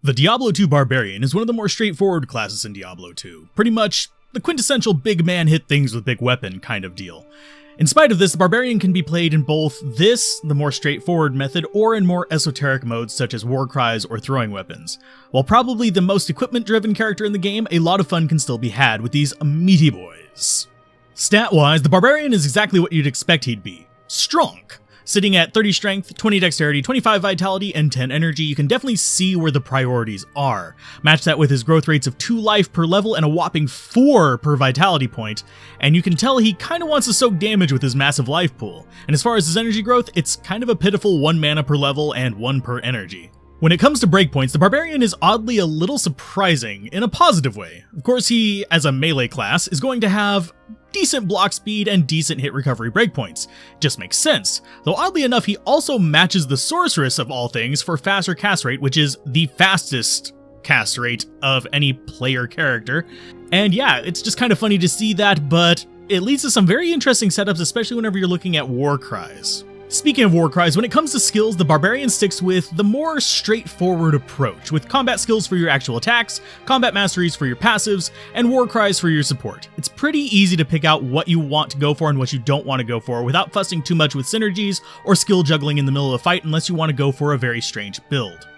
The Diablo 2 Barbarian is one of the more straightforward classes in Diablo 2, pretty much the quintessential big man hit things with big weapon kind of deal. In spite of this, the Barbarian can be played in both this, the more straightforward method, or in more esoteric modes such as Warcries or throwing weapons. While probably the most equipment-driven character in the game, a lot of fun can still be had with these meaty boys. Stat-wise, the Barbarian is exactly what you'd expect he'd be. Strong. Sitting at 30 strength, 20 dexterity, 25 vitality, and 10 energy, you can definitely see where the priorities are. Match that with his growth rates of 2 life per level and a whopping 4 per vitality point, and you can tell he kinda wants to soak damage with his massive life pool. And as far as his energy growth, it's kind of a pitiful 1 mana per level and 1 per energy. When it comes to breakpoints, the Barbarian is oddly a little surprising in a positive way. Of course, he, as a melee class, is going to have decent block speed and decent hit recovery breakpoints. Just makes sense. Though oddly enough, he also matches the Sorceress of all things for faster cast rate, which is the fastest cast rate of any player character. And yeah, it's just kind of funny to see that, but it leads to some very interesting setups, especially whenever you're looking at Warcries. Speaking of Warcries, when it comes to skills, the Barbarian sticks with the more straightforward approach, with combat skills for your actual attacks, combat masteries for your passives, and Warcries for your support. It's pretty easy to pick out what you want to go for and what you don't want to go for without fussing too much with synergies or skill juggling in the middle of a fight unless you want to go for a very strange build.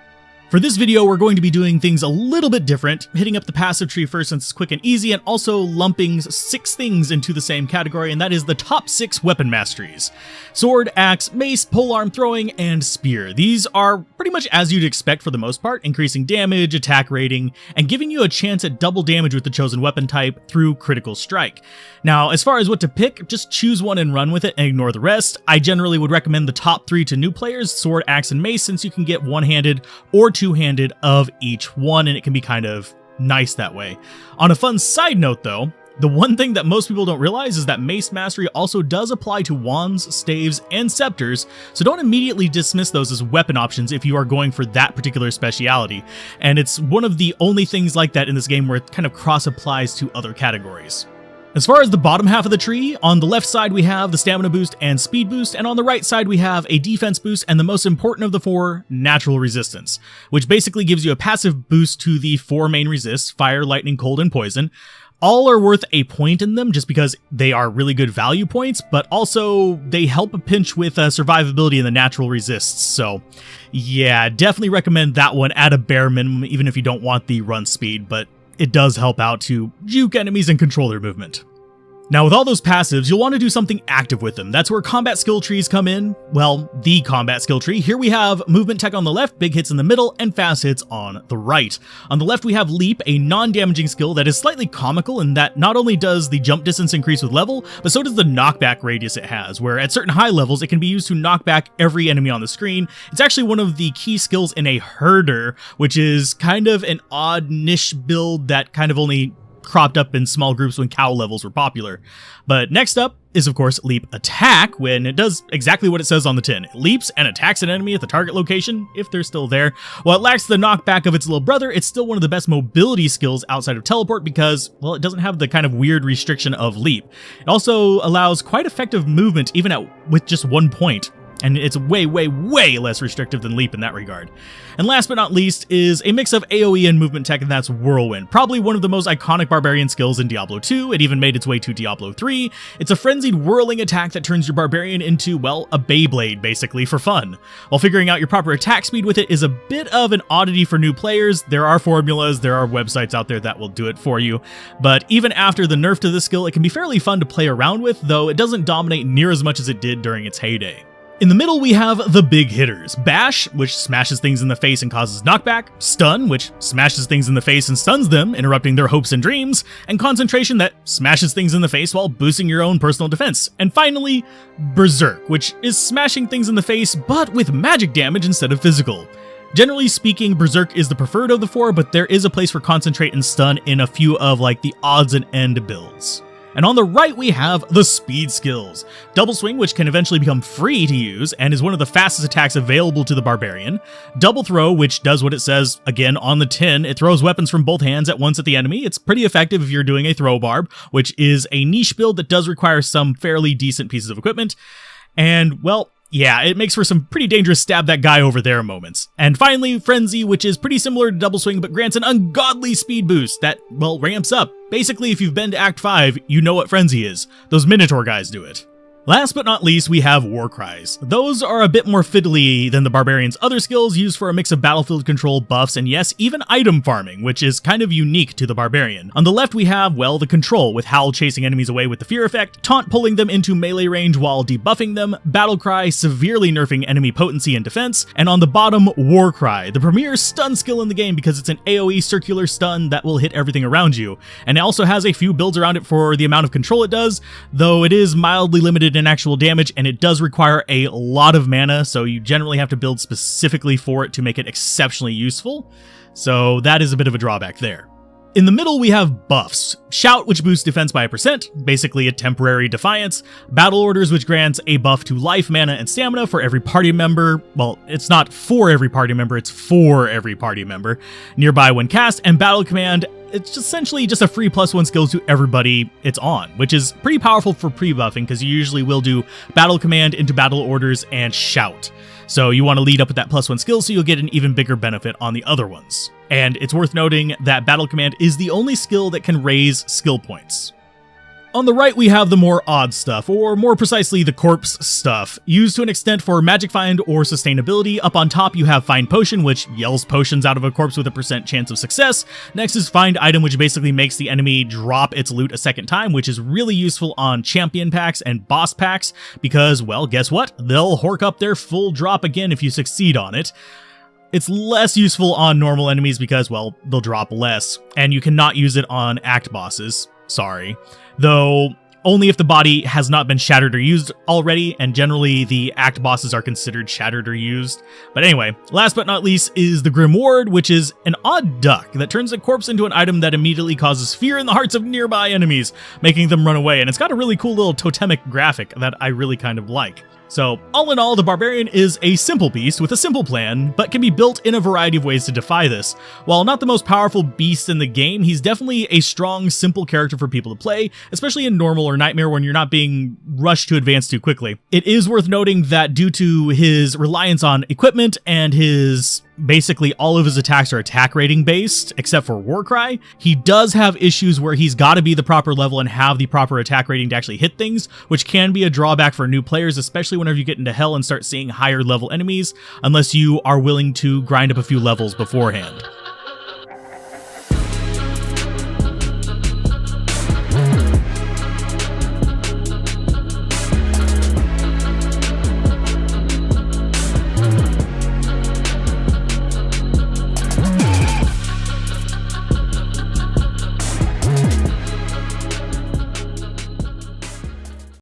For this video, we're going to be doing things a little bit different, hitting up the passive tree first since it's quick and easy, and also lumping 6 things into the same category, and that is the top 6 weapon masteries. Sword, axe, mace, polearm throwing, and spear. These are pretty much as you'd expect for the most part, increasing damage, attack rating, and giving you a chance at double damage with the chosen weapon type through critical strike. Now, as far as what to pick, just choose one and run with it and ignore the rest. I generally would recommend the top 3 to new players, sword, axe, and mace, since you can get one-handed or two-handed of each one, and it can be kind of nice that way. On a fun side note though, the one thing that most people don't realize is that Mace Mastery also does apply to wands, staves, and scepters, so don't immediately dismiss those as weapon options if you are going for that particular speciality, and it's one of the only things like that in this game where it kind of cross-applies to other categories. As far as the bottom half of the tree, on the left side we have the stamina boost and speed boost, and on the right side we have a defense boost and the most important of the 4, natural resistance, which basically gives you a passive boost to the 4 main resists, fire, lightning, cold, and poison. All are worth a point in them just because they are really good value points, but also they help a pinch with survivability in the natural resists. So yeah, definitely recommend that one at a bare minimum, even if you don't want the run speed, but it does help out to juke enemies and control their movement. Now with all those passives, you'll want to do something active with them. That's where combat skill trees come in. Well, the combat skill tree. Here we have movement tech on the left, big hits in the middle, and fast hits on the right. On the left we have leap, a non-damaging skill that is slightly comical in that not only does the jump distance increase with level, but so does the knockback radius it has, where at certain high levels it can be used to knock back every enemy on the screen. It's actually one of the key skills in a herder, which is kind of an odd niche build that kind of only cropped up in small groups when cow levels were popular. But next up is of course leap attack, when it does exactly what it says on the tin. It leaps and attacks an enemy at the target location, if they're still there. While it lacks the knockback of its little brother, it's still one of the best mobility skills outside of teleport because, well, it doesn't have the kind of weird restriction of leap. It also allows quite effective movement even with just 1 point. And it's way, way, way less restrictive than leap in that regard. And last but not least is a mix of AoE and movement tech, and that's Whirlwind. Probably one of the most iconic Barbarian skills in Diablo 2. It even made its way to Diablo 3. It's a frenzied whirling attack that turns your Barbarian into, well, a Beyblade, basically, for fun. While figuring out your proper attack speed with it is a bit of an oddity for new players. There are formulas, there are websites out there that will do it for you. But even after the nerf to this skill, it can be fairly fun to play around with, though it doesn't dominate near as much as it did during its heyday. In the middle, we have the big hitters. Bash, which smashes things in the face and causes knockback. Stun, which smashes things in the face and stuns them, interrupting their hopes and dreams. And Concentration, that smashes things in the face while boosting your own personal defense. And finally, Berserk, which is smashing things in the face, but with magic damage instead of physical. Generally speaking, Berserk is the preferred of the 4, but there is a place for Concentrate and Stun in a few of like the odds and end builds. And on the right, we have the speed skills. Double Swing, which can eventually become free to use, and is one of the fastest attacks available to the Barbarian. Double Throw, which does what it says, again, on the tin. It throws weapons from both hands at once at the enemy. It's pretty effective if you're doing a throw barb, which is a niche build that does require some fairly decent pieces of equipment. And, well, Yeah, it makes for some pretty dangerous stab that guy over there moments. And finally, Frenzy, which is pretty similar to Double Swing but grants an ungodly speed boost that, well, ramps up. Basically, if you've been to Act 5, you know what Frenzy is. Those Minotaur guys do it. Last but not least, we have Warcries. Those are a bit more fiddly than the Barbarian's other skills, used for a mix of battlefield control, buffs, and yes, even item farming, which is kind of unique to the Barbarian. On the left we have, well, the control, with Howl chasing enemies away with the fear effect, Taunt pulling them into melee range while debuffing them, Battlecry severely nerfing enemy potency and defense, and on the bottom, Warcry, the premier stun skill in the game because it's an AoE circular stun that will hit everything around you, and it also has a few builds around it for the amount of control it does, though it is mildly limited in actual damage, and it does require a lot of mana, so you generally have to build specifically for it to make it exceptionally useful. So that is a bit of a drawback there. In the middle, we have buffs. Shout, which boosts defense by 1%, basically a temporary defiance. Battle Orders, which grants a buff to life, mana, and stamina for every party member. Well, it's not for every party member, it's for every party member. Nearby when cast, and Battle Command, it's essentially just a free +1 skill to everybody it's on, which is pretty powerful for pre-buffing because you usually will do Battle Command into Battle Orders and Shout. So you want to lead up with that +1 skill so you'll get an even bigger benefit on the other ones. And it's worth noting that Battle Command is the only skill that can raise skill points. On the right, we have the more odd stuff, or more precisely, the corpse stuff, used to an extent for magic find or sustainability. Up on top, you have Find Potion, which yells potions out of a corpse with a % chance of success. Next is Find Item, which basically makes the enemy drop its loot a second time, which is really useful on champion packs and boss packs, because, well, guess what? They'll hork up their full drop again if you succeed on it. It's less useful on normal enemies because, well, they'll drop less, and you cannot use it on act bosses. Sorry. Though only if the body has not been shattered or used already, and generally the act bosses are considered shattered or used. But anyway, last but not least is the Grim Ward, which is an odd duck that turns a corpse into an item that immediately causes fear in the hearts of nearby enemies, making them run away, and it's got a really cool little totemic graphic that I really kind of like. So, all in all, the Barbarian is a simple beast with a simple plan, but can be built in a variety of ways to defy this. While not the most powerful beast in the game, he's definitely a strong, simple character for people to play, especially in Normal or Nightmare when you're not being rushed to advance too quickly. It is worth noting that due to his reliance on equipment and his basically all of his attacks are attack rating based, except for Warcry, he does have issues where he's got to be the proper level and have the proper attack rating to actually hit things, which can be a drawback for new players, especially whenever you get into Hell and start seeing higher level enemies, unless you are willing to grind up a few levels beforehand.